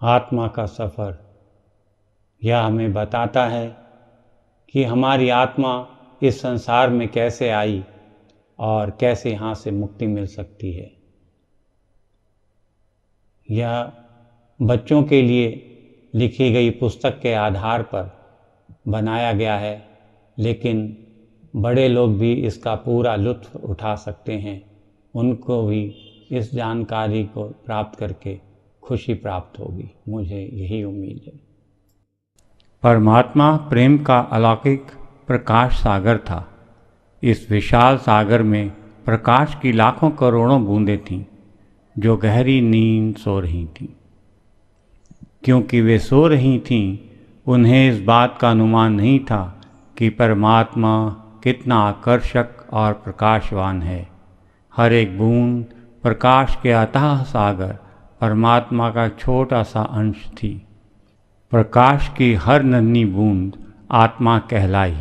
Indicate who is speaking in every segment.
Speaker 1: आत्मा का सफ़र यह हमें बताता है कि हमारी आत्मा इस संसार में कैसे आई और कैसे यहाँ से मुक्ति मिल सकती है। यह बच्चों के लिए लिखी गई पुस्तक के आधार पर बनाया गया है, लेकिन बड़े लोग भी इसका पूरा लुत्फ़ उठा सकते हैं। उनको भी इस जानकारी को प्राप्त करके खुशी प्राप्त होगी, मुझे यही उम्मीद है। परमात्मा प्रेम का अलौकिक प्रकाश सागर था। इस विशाल सागर में प्रकाश की लाखों करोड़ों बूंदें थीं जो गहरी नींद सो रही थीं। क्योंकि वे सो रही थीं, उन्हें इस बात का अनुमान नहीं था कि परमात्मा कितना आकर्षक और प्रकाशवान है। हर एक बूंद प्रकाश के अथाह सागर परमात्मा का छोटा सा अंश थी। प्रकाश की हर नन्ही बूंद आत्मा कहलाई।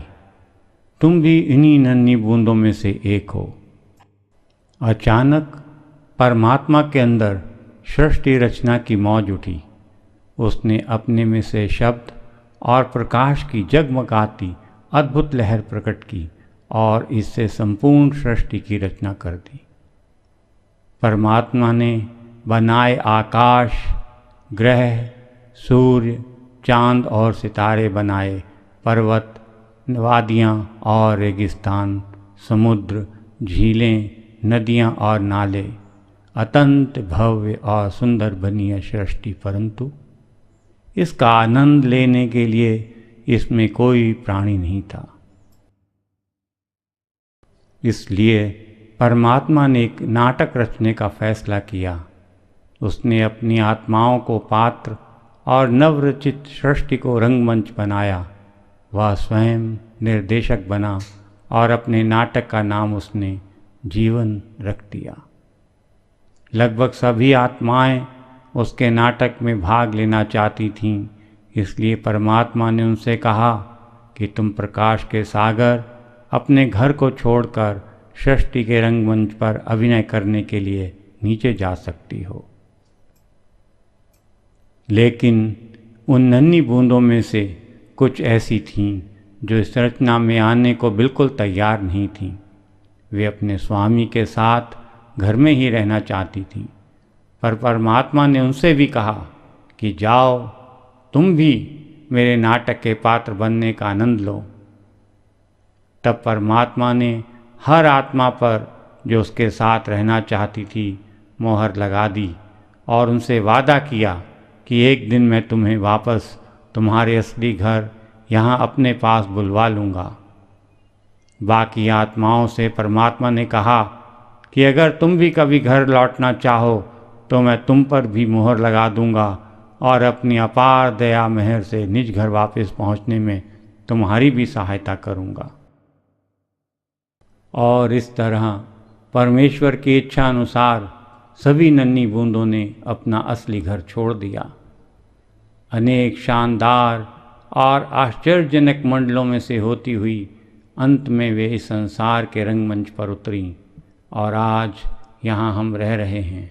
Speaker 1: तुम भी इन्हीं नन्ही बूंदों में से एक हो। अचानक परमात्मा के अंदर सृष्टि रचना की मौज उठी। उसने अपने में से शब्द और प्रकाश की जगमगाती अद्भुत लहर प्रकट की और इससे संपूर्ण सृष्टि की रचना कर दी। परमात्मा ने बनाए आकाश, ग्रह, सूर्य, चांद और सितारे बनाए, पर्वत, वादियाँ और रेगिस्तान, समुद्र, झीलें, नदियाँ और नाले, अत्यंत भव्य और सुंदर बनी है सृष्टि। परंतु इसका आनंद लेने के लिए इसमें कोई प्राणी नहीं था। इसलिए परमात्मा ने एक नाटक रचने का फैसला किया। उसने अपनी आत्माओं को पात्र और नवरचित सृष्टि को रंगमंच बनाया। वह स्वयं निर्देशक बना और अपने नाटक का नाम उसने जीवन रख दिया। लगभग सभी आत्माएं उसके नाटक में भाग लेना चाहती थीं, इसलिए परमात्मा ने उनसे कहा कि तुम प्रकाश के सागर अपने घर को छोड़कर सृष्टि के रंगमंच पर अभिनय करने के लिए नीचे जा सकती हो। लेकिन उन नन्ही बूंदों में से कुछ ऐसी थीं जो इस रचना में आने को बिल्कुल तैयार नहीं थीं। वे अपने स्वामी के साथ घर में ही रहना चाहती थीं, पर परमात्मा ने उनसे भी कहा कि जाओ, तुम भी मेरे नाटक के पात्र बनने का आनंद लो। तब परमात्मा ने हर आत्मा पर जो उसके साथ रहना चाहती थी मोहर लगा दी और उनसे वादा किया कि एक दिन मैं तुम्हें वापस तुम्हारे असली घर यहाँ अपने पास बुलवा लूँगा। बाकी आत्माओं से परमात्मा ने कहा कि अगर तुम भी कभी घर लौटना चाहो तो मैं तुम पर भी मोहर लगा दूँगा और अपनी अपार दया मेहर से निज घर वापस पहुँचने में तुम्हारी भी सहायता करूँगा। और इस तरह परमेश्वर की इच्छा अनुसार सभी नन्ही बूंदों ने अपना असली घर छोड़ दिया। अनेक शानदार और आश्चर्यजनक मंडलों में से होती हुई अंत में वे इस संसार के रंगमंच पर उतरीं और आज यहाँ हम रह रहे हैं।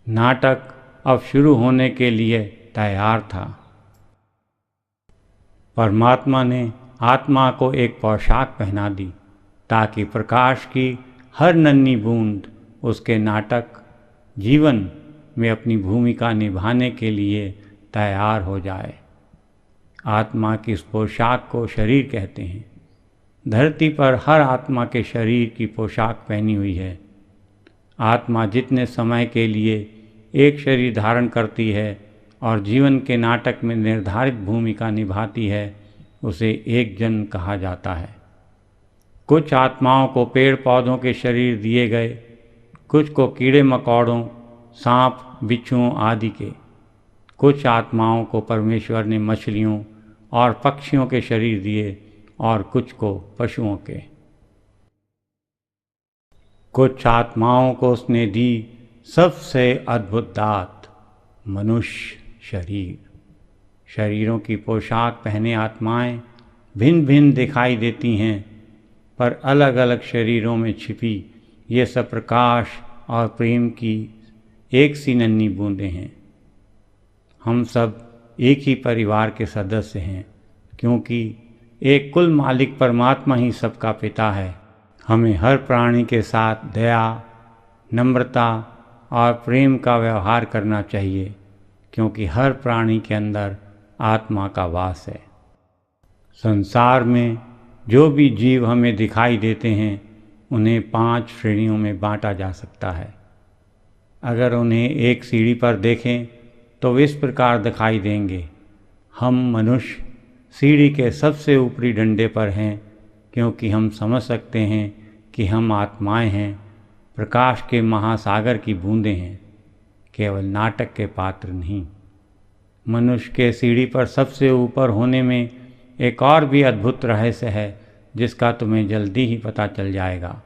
Speaker 1: नाटक अब शुरू होने के लिए तैयार था। परमात्मा ने आत्मा को एक पोशाक पहना दी ताकि प्रकाश की हर नन्ही बूंद उसके नाटक जीवन में अपनी भूमिका निभाने के लिए तैयार हो जाए। आत्मा की इस पोशाक को शरीर कहते हैं। धरती पर हर आत्मा के शरीर की पोशाक पहनी हुई है। आत्मा जितने समय के लिए एक शरीर धारण करती है और जीवन के नाटक में निर्धारित भूमिका निभाती है, उसे एक जन्म कहा जाता है। कुछ आत्माओं को पेड़ पौधों के शरीर दिए गए, कुछ को कीड़े मकोड़ों, सांप, बिच्छुओं आदि के। कुछ आत्माओं को परमेश्वर ने मछलियों और पक्षियों के शरीर दिए और कुछ को पशुओं के। कुछ आत्माओं को उसने दी सबसे अद्भुत दात, मनुष्य शरीर। शरीरों की पोशाक पहने आत्माएं भिन्न भिन्न दिखाई देती हैं, पर अलग अलग शरीरों में छिपी ये सब प्रकाश और प्रेम की एक सी नन्ही बूंदें हैं। हम सब एक ही परिवार के सदस्य हैं, क्योंकि एक कुल मालिक परमात्मा ही सबका पिता है। हमें हर प्राणी के साथ दया, नम्रता और प्रेम का व्यवहार करना चाहिए, क्योंकि हर प्राणी के अंदर आत्मा का वास है। संसार में जो भी जीव हमें दिखाई देते हैं, उन्हें 5 श्रेणियों में बांटा जा सकता है। अगर उन्हें एक सीढ़ी पर देखें तो इस प्रकार दिखाई देंगे। हम मनुष्य सीढ़ी के सबसे ऊपरी डंडे पर हैं, क्योंकि हम समझ सकते हैं कि हम आत्माएं हैं, प्रकाश के महासागर की बूंदें हैं, केवल नाटक के पात्र नहीं। मनुष्य के सीढ़ी पर सबसे ऊपर होने में एक और भी अद्भुत रहस्य है, जिसका तुम्हें जल्दी ही पता चल जाएगा।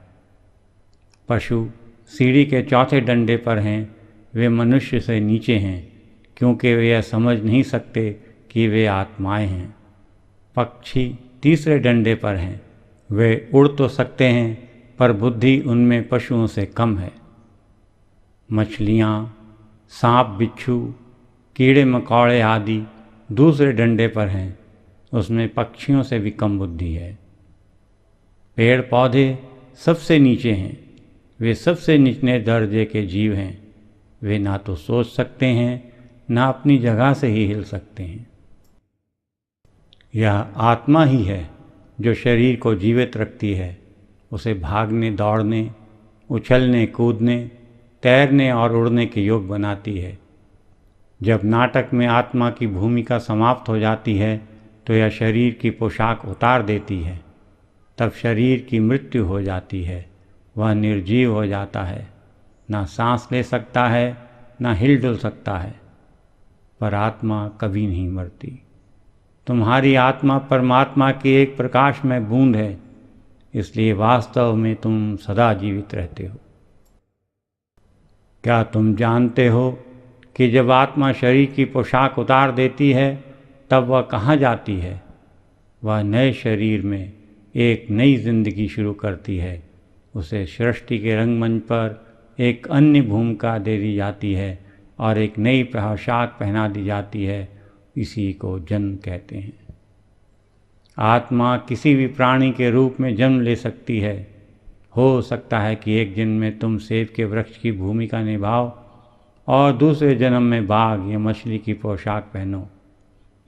Speaker 1: पशु सीढ़ी के चौथे डंडे पर हैं, वे मनुष्य से नीचे हैं, क्योंकि वे यह समझ नहीं सकते कि वे आत्माएं हैं। पक्षी तीसरे डंडे पर हैं, वे उड़ तो सकते हैं, पर बुद्धि उनमें पशुओं से कम है। मछलियाँ, सांप, बिच्छू, कीड़े मकोड़े आदि दूसरे डंडे पर हैं, उसमें पक्षियों से भी कम बुद्धि है। पेड़ पौधे सबसे नीचे हैं, वे सबसे निचले दर्जे के जीव हैं। वे ना तो सोच सकते हैं, ना अपनी जगह से ही हिल सकते हैं। यह आत्मा ही है जो शरीर को जीवित रखती है, उसे भागने, दौड़ने, उछलने, कूदने, तैरने और उड़ने के योग बनाती है। जब नाटक में आत्मा की भूमिका समाप्त हो जाती है तो यह शरीर की पोशाक उतार देती है। तब शरीर की मृत्यु हो जाती है, वह निर्जीव हो जाता है, ना सांस ले सकता है, ना हिलडुल सकता है। पर आत्मा कभी नहीं मरती। तुम्हारी आत्मा परमात्मा की एक प्रकाशमय बूंद है, इसलिए वास्तव में तुम सदा जीवित रहते हो। क्या तुम जानते हो कि जब आत्मा शरीर की पोशाक उतार देती है तब वह कहाँ जाती है? वह नए शरीर में एक नई जिंदगी शुरू करती है। उसे सृष्टि के रंगमंच पर एक अन्य भूमिका दे दी जाती है और एक नई पोशाक पहना दी जाती है। इसी को जन्म कहते हैं। आत्मा किसी भी प्राणी के रूप में जन्म ले सकती है। हो सकता है कि एक जन्म में तुम सेब के वृक्ष की भूमिका निभाओ और दूसरे जन्म में बाघ या मछली की पोशाक पहनो।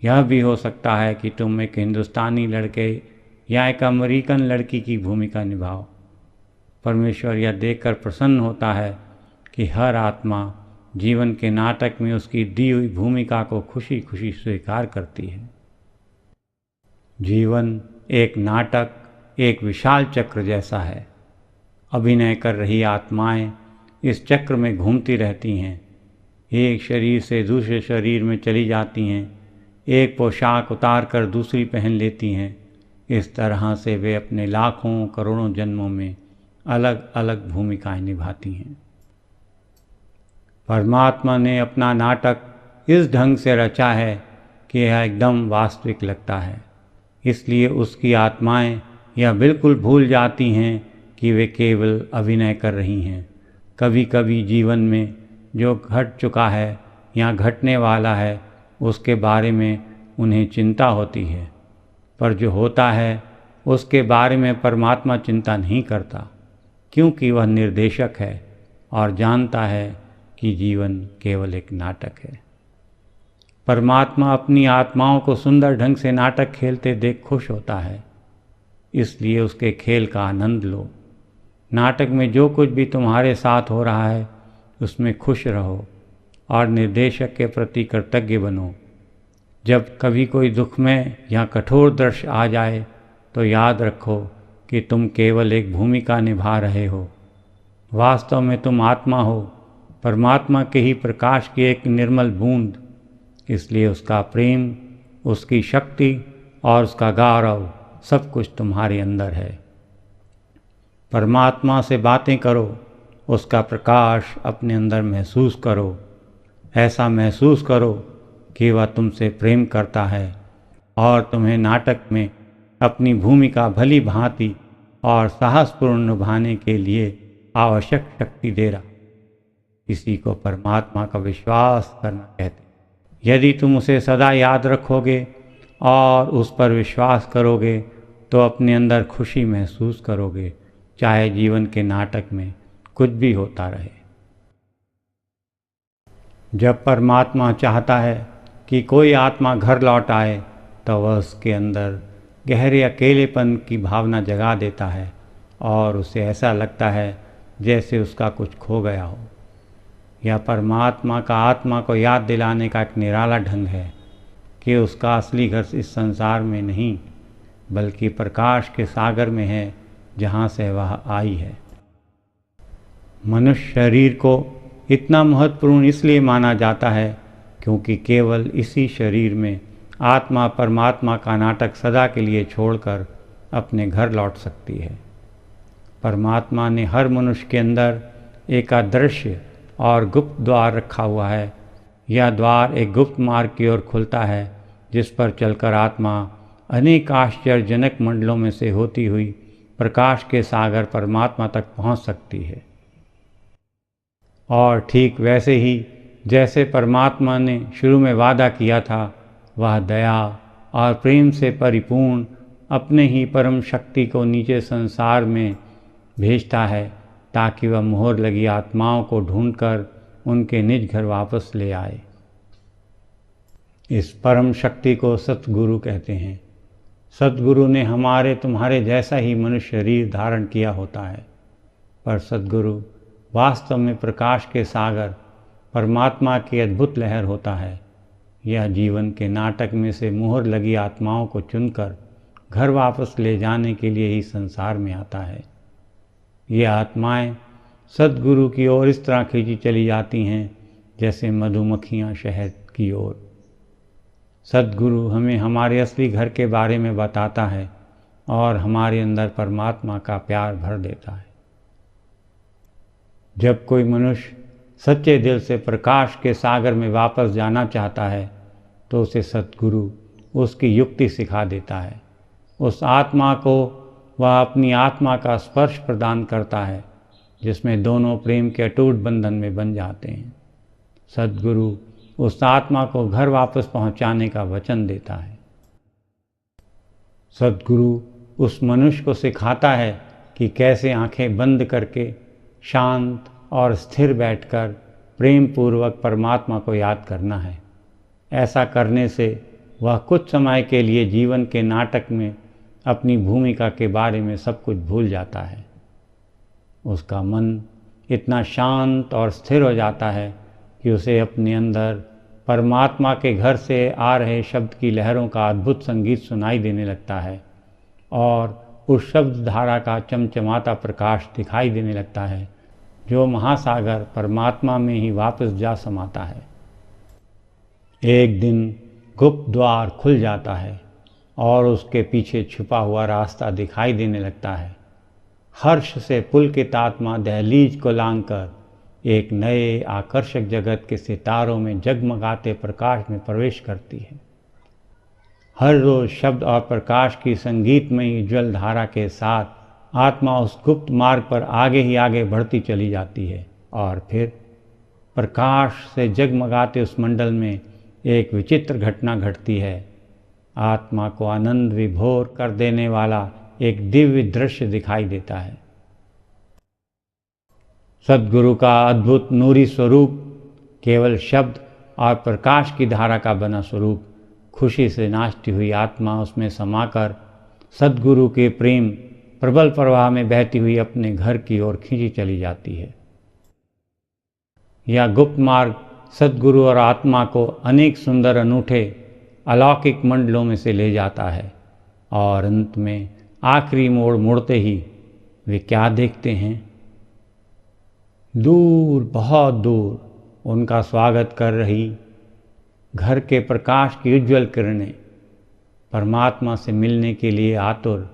Speaker 1: यह भी हो सकता है कि तुम एक हिंदुस्तानी लड़के या एक अमेरिकन लड़की की भूमिका निभाओ। परमेश्वर यह देखकर प्रसन्न होता है कि हर आत्मा जीवन के नाटक में उसकी दी हुई भूमिका को खुशी खुशी स्वीकार करती है। जीवन एक नाटक, एक विशाल चक्र जैसा है। अभिनय कर रही आत्माएं इस चक्र में घूमती रहती हैं, एक शरीर से दूसरे शरीर में चली जाती हैं, एक पोशाक उतार कर दूसरी पहन लेती हैं। इस तरह से वे अपने लाखों करोड़ों जन्मों में अलग अलग भूमिकाएं निभाती हैं। परमात्मा ने अपना नाटक इस ढंग से रचा है कि यह एकदम वास्तविक लगता है। इसलिए उसकी आत्माएं यह बिल्कुल भूल जाती हैं कि वे केवल अभिनय कर रही हैं। कभी कभी जीवन में जो घट चुका है या घटने वाला है उसके बारे में उन्हें चिंता होती है, पर जो होता है उसके बारे में परमात्मा चिंता नहीं करता, क्योंकि वह निर्देशक है और जानता है कि जीवन केवल एक नाटक है। परमात्मा अपनी आत्माओं को सुंदर ढंग से नाटक खेलते देख खुश होता है, इसलिए उसके खेल का आनंद लो। नाटक में जो कुछ भी तुम्हारे साथ हो रहा है उसमें खुश रहो और निर्देशक के प्रति कृतज्ञ बनो। जब कभी कोई दुखमय या कठोर दृश्य आ जाए तो याद रखो कि तुम केवल एक भूमिका निभा रहे हो। वास्तव में तुम आत्मा हो, परमात्मा के ही प्रकाश की एक निर्मल बूंद। इसलिए उसका प्रेम, उसकी शक्ति और उसका गौरव सब कुछ तुम्हारे अंदर है। परमात्मा से बातें करो, उसका प्रकाश अपने अंदर महसूस करो। ऐसा महसूस करो कि वह तुमसे प्रेम करता है और तुम्हें नाटक में अपनी भूमिका भली भांति और साहसपूर्ण निभाने के लिए आवश्यक शक्ति दे रहा। इसी को परमात्मा का विश्वास करना कहते हैं। यदि तुम उसे सदा याद रखोगे और उस पर विश्वास करोगे तो अपने अंदर खुशी महसूस करोगे, चाहे जीवन के नाटक में कुछ भी होता रहे। जब परमात्मा चाहता है कि कोई आत्मा घर लौट आए तो वह उसके अंदर गहरे अकेलेपन की भावना जगा देता है और उसे ऐसा लगता है जैसे उसका कुछ खो गया हो। यह परमात्मा का आत्मा को याद दिलाने का एक निराला ढंग है कि उसका असली घर इस संसार में नहीं बल्कि प्रकाश के सागर में है, जहाँ से वह आई है। मनुष्य शरीर को इतना महत्वपूर्ण इसलिए माना जाता है क्योंकि केवल इसी शरीर में आत्मा परमात्मा का नाटक सदा के लिए छोड़कर अपने घर लौट सकती है। परमात्मा ने हर मनुष्य के अंदर एक अदृश्य और गुप्त द्वार रखा हुआ है। यह द्वार एक गुप्त मार्ग की ओर खुलता है जिस पर चलकर आत्मा अनेक आश्चर्यजनक मंडलों में से होती हुई प्रकाश के सागर परमात्मा तक पहुंच सकती है। और ठीक वैसे ही जैसे परमात्मा ने शुरू में वादा किया था, वह दया और प्रेम से परिपूर्ण अपने ही परम शक्ति को नीचे संसार में भेजता है ताकि वह मोहर लगी आत्माओं को ढूंढकर उनके निज घर वापस ले आए। इस परम शक्ति को सतगुरु कहते हैं। सतगुरु ने हमारे तुम्हारे जैसा ही मनुष्य शरीर धारण किया होता है, पर सतगुरु वास्तव में प्रकाश के सागर परमात्मा की अद्भुत लहर होता है। यह जीवन के नाटक में से मुहर लगी आत्माओं को चुनकर घर वापस ले जाने के लिए ही संसार में आता है। ये आत्माएं सतगुरु की ओर इस तरह खींची चली जाती हैं जैसे मधुमक्खियां शहद की ओर। सतगुरु हमें हमारे असली घर के बारे में बताता है और हमारे अंदर परमात्मा का प्यार भर देता है। जब कोई मनुष्य सच्चे दिल से प्रकाश के सागर में वापस जाना चाहता है तो उसे सतगुरु उसकी युक्ति सिखा देता है। उस आत्मा को वह अपनी आत्मा का स्पर्श प्रदान करता है जिसमें दोनों प्रेम के अटूट बंधन में बन जाते हैं। सतगुरु उस आत्मा को घर वापस पहुंचाने का वचन देता है। सतगुरु उस मनुष्य को सिखाता है कि कैसे आंखें बंद करके शांत और स्थिर बैठकर प्रेम पूर्वक परमात्मा को याद करना है। ऐसा करने से वह कुछ समय के लिए जीवन के नाटक में अपनी भूमिका के बारे में सब कुछ भूल जाता है। उसका मन इतना शांत और स्थिर हो जाता है कि उसे अपने अंदर परमात्मा के घर से आ रहे शब्द की लहरों का अद्भुत संगीत सुनाई देने लगता है और उस शब्द धारा का चमचमाता प्रकाश दिखाई देने लगता है जो महासागर परमात्मा में ही वापस जा समाता है। एक दिन गुप्त द्वार खुल जाता है और उसके पीछे छुपा हुआ रास्ता दिखाई देने लगता है। हर्ष से पुलकित आत्मा दहलीज को लांघकर एक नए आकर्षक जगत के सितारों में जगमगाते प्रकाश में प्रवेश करती है। हर रोज शब्द और प्रकाश की संगीतमयी ज्वल धारा के साथ आत्मा उस गुप्त मार्ग पर आगे ही आगे बढ़ती चली जाती है और फिर प्रकाश से जगमगाते उस मंडल में एक विचित्र घटना घटती है। आत्मा को आनंद विभोर कर देने वाला एक दिव्य दृश्य दिखाई देता है। सद्गुरु का अद्भुत नूरी स्वरूप, केवल शब्द और प्रकाश की धारा का बना स्वरूप, खुशी से नाचती हुई आत्मा उसमें समाकर सद्गुरु के प्रेम प्रबल प्रवाह में बहती हुई अपने घर की ओर खींची चली जाती है। यह गुप्त मार्ग सद्गुरु और आत्मा को अनेक सुंदर अनूठे अलौकिक मंडलों में से ले जाता है और अंत में आखिरी मोड़ मुड़ते ही वे क्या देखते हैं? दूर, बहुत दूर उनका स्वागत कर रही घर के प्रकाश की उज्ज्वल किरणें परमात्मा से मिलने के लिए आतुर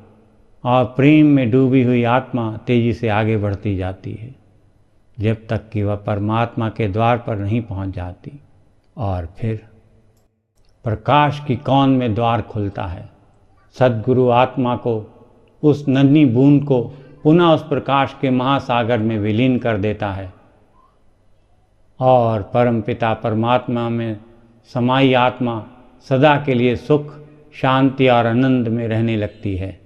Speaker 1: और प्रेम में डूबी हुई आत्मा तेजी से आगे बढ़ती जाती है जब तक कि वह परमात्मा के द्वार पर नहीं पहुंच जाती। और फिर प्रकाश की कौन में द्वार खुलता है। सद्गुरु आत्मा को, उस नन्ही बूंद को पुनः उस प्रकाश के महासागर में विलीन कर देता है और परमपिता परमात्मा में समाई आत्मा सदा के लिए सुख, शांति और आनंद में रहने लगती है।